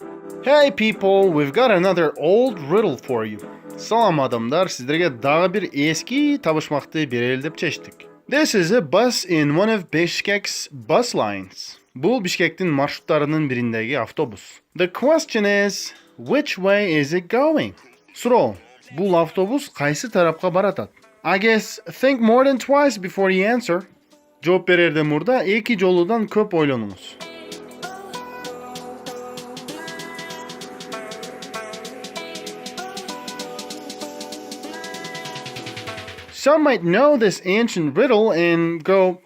Hey people, we've got another old riddle for you. Салам адамдар, сиздерге дагы бир эски табышмакты берели деп чечтик. This is a bus in one of Bishkek's bus lines. Бул Бишкектин маршруттарынын бириндеги автобус. The question is, which way is it going? Суроо, бул автобус кайсы тарапка баратат? I guess think more than twice before you answer. Жооп берерден мурда эки жолудан көп ойлонуңуз. Some might know this ancient riddle and go,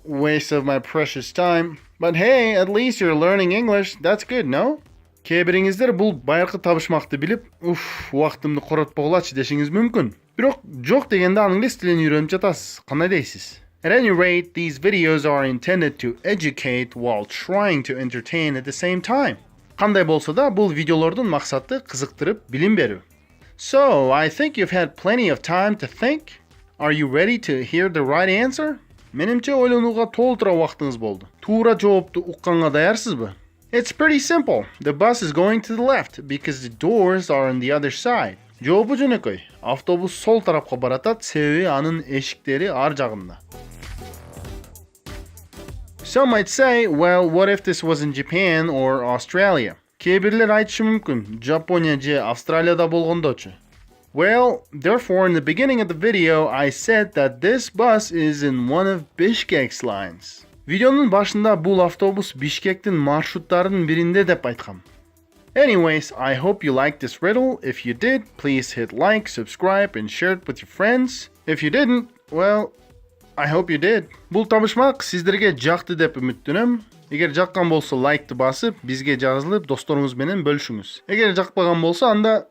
waste of my precious time. But hey, at least you're learning English. That's good, no? Кээ-бириңиздер бул байыркы табышмакты билип, убактымды коротпогулачы дешиңиз мүмкүн. Бирок жок дегенде англис тилин үйрөнүп жатасыз. Кандай дейсиз? At any rate, these videos are intended to educate while trying to entertain at the same time. Кандай болсо да, бул видеолордун максаты кызыктырып, билим берүү. So, I think you've had plenty of time to think. Are you ready to hear the right answer? Менимче ойлонууга толтура убактыңыз болду. Туура жоопту укканга даярсызбы? It's pretty simple. The bus is going to the left because the doors are on the other side. Жообу жөнөкөй. Автобус сол тарапка баратат, себеби анын эшиктери ар жагында. Some might say, well, what if this was in Japan or Australia? Кээ-бирлер айтышы мүмкүн, Жапония же Австралияда болгондочу. Well, therefore, in the beginning of the video, I said that this bus is in one of Bishkek's lines. Видеонун башында бул автобус Бишкектин маршруттарынын биринде деп айткам. Anyways, I hope you liked this riddle. If you did, please hit like, subscribe, and share it with your friends. If you didn't, well, I hope you did. Бул табышмак сиздерге жакты деп үмүттөнөм. Эгер жаккан болсо лайкты басып, бизге жазылып, досторуңуз менен бөлүшүңүз. Эгер жакпаган болсо, анда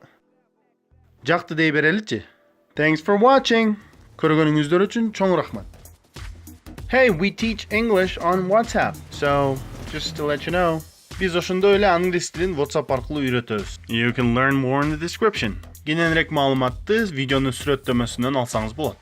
жакты дей береличи. Thanks for watching. Көргөнүңүздөр үчүн чоң рахмат. Hey, we teach English on WhatsApp. So, just to let you know, biz ошондой эле англис тилин WhatsApp аркылуу үйрөтөбүз. You can learn more in the description. Кененирээк маалыматты видеонун сүрөттөмөсүнөн алсаңыз болот.